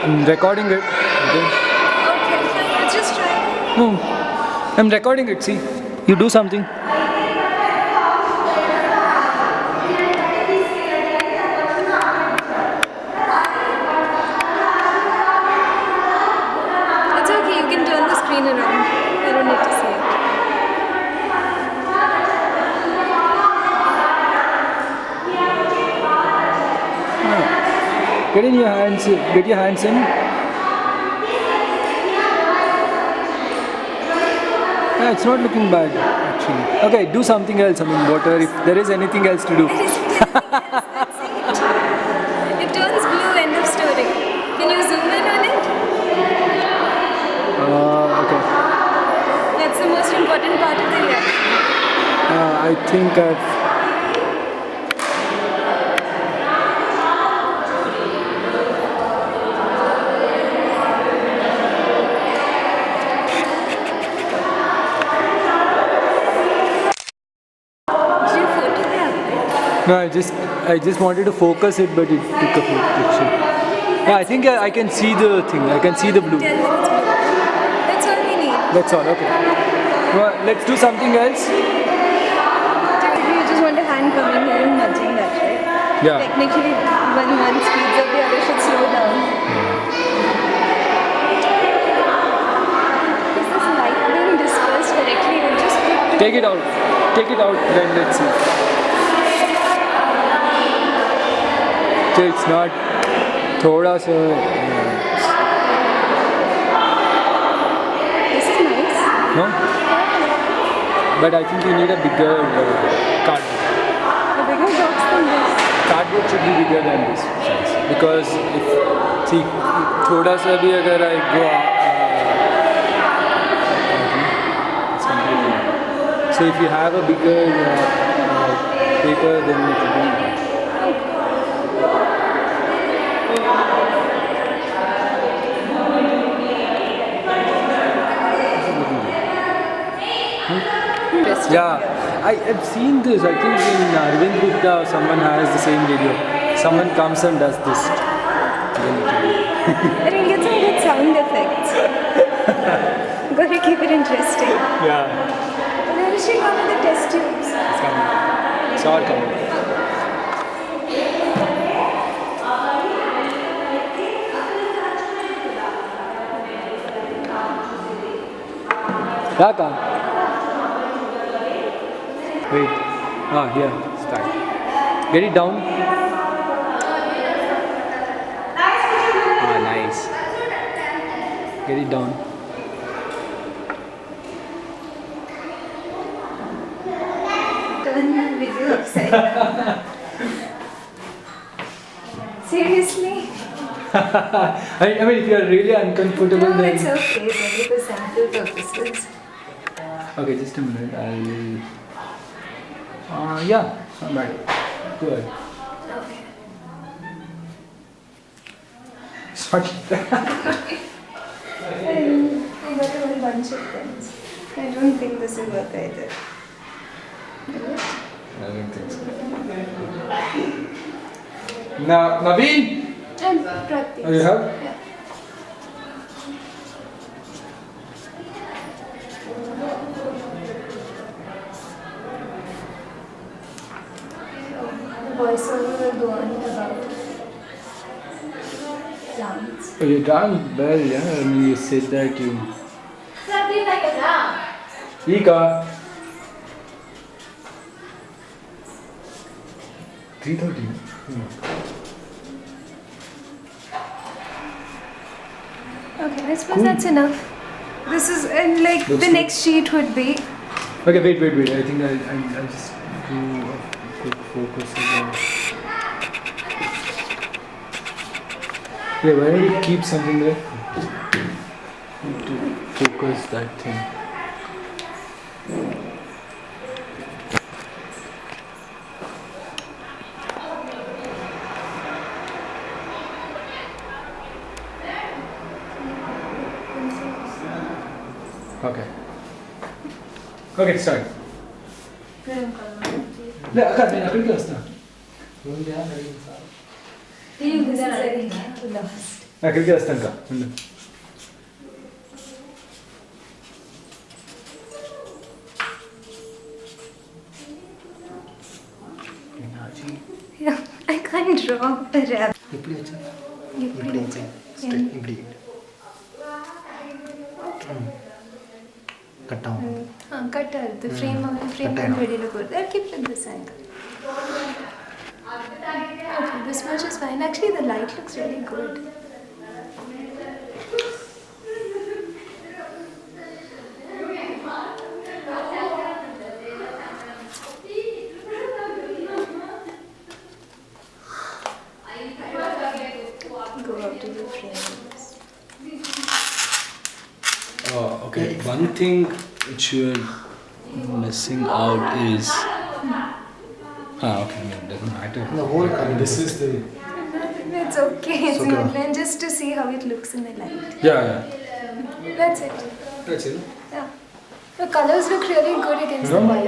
I'm recording it. Okay. Okay, fine. Let's just try. No, I'm recording it. See, you do something. It's okay. You can turn the screen around. I don't need to see it. Get in your hands. Get your hands in. Yeah, it's not looking bad actually. Okay, do something else. I mean, whatever. If there is anything else to do. There is nothing else. That's it. It turns blue. End of story. Can you zoom in on it? Okay. That's the most important part of the reaction. I think I've. Did you photograph it? No, I just wanted to focus it, but it took a picture. Yeah, I think I can see the thing. I can see the blue. Tell them it's blue. That's all we need. That's all. Okay. Well, let's do something else. You just want a hand coming here and nudging that, right? Yeah. Technically, when one speeds up, the other should slow down. Is this light being dispersed correctly? We'll just put Take it out. Take it out. Then let's see. So it's not. थोड़ा सा. This is nice. No. But I think you need a bigger cardboard. A bigger box than this. Cardboard should be bigger than this size because if see थोड़ा सा भी अगर I go it's completely. So if you have a bigger paper, then it will be. Yeah, I've seen this. I think in Arvind Gupta, someone has the same video. Someone comes and does this. And we'll get some good sound effects. Gotta keep it interesting. Yeah, Where is she going with the test tubes? it's coming. It's all coming. Raka. Wait. Here. Start. Get it down. Nice. Get it down. Turn the video upside down. Seriously? I mean, if you are really uncomfortable, No, then. it's okay. Maybe for sample purposes. Okay, just a minute. I'll. Yeah, it's not bad. Good. Okay. Sorry. I got a whole bunch of pens. I don't think this will work either. I don't think so. Now, Naveen! And practice. Oh, you have? Yeah. The voiceover will go on about plants. Oh, you done well, yeah. I mean, you said that you. Ika. 3:30. Okay, I suppose Cool. that's enough. This is, and like Looks the good. next sheet would be. Okay, wait. I think I'll just do a quick focus again. Yeah, why don't you keep something there? Need to focus that thing. Okay. Okay, start. لا أكاد من أكل كاستا. This is very last. అక్కడికి వస్తాను కా ఉండు. Yeah, I can't draw a rabbit. ఇప్పుడు వచ్చా ఇప్పుడు ఇప్పుడు వచ్చా straight ఇప్పుడు cut అవ్వం Cut out the frame Cut out. ready to go there. Keep it this angle. Okay, this much is fine. Actually, the light looks really good. Go out to the frames. Okay, one thing which you're missing out is. Okay, I mean, it doesn't matter. The whole This is the. It's okay. It's okay. not planned. Just to see how it looks in the light. Yeah. That's it. That's it. Yeah. The colors look really good against No. the white.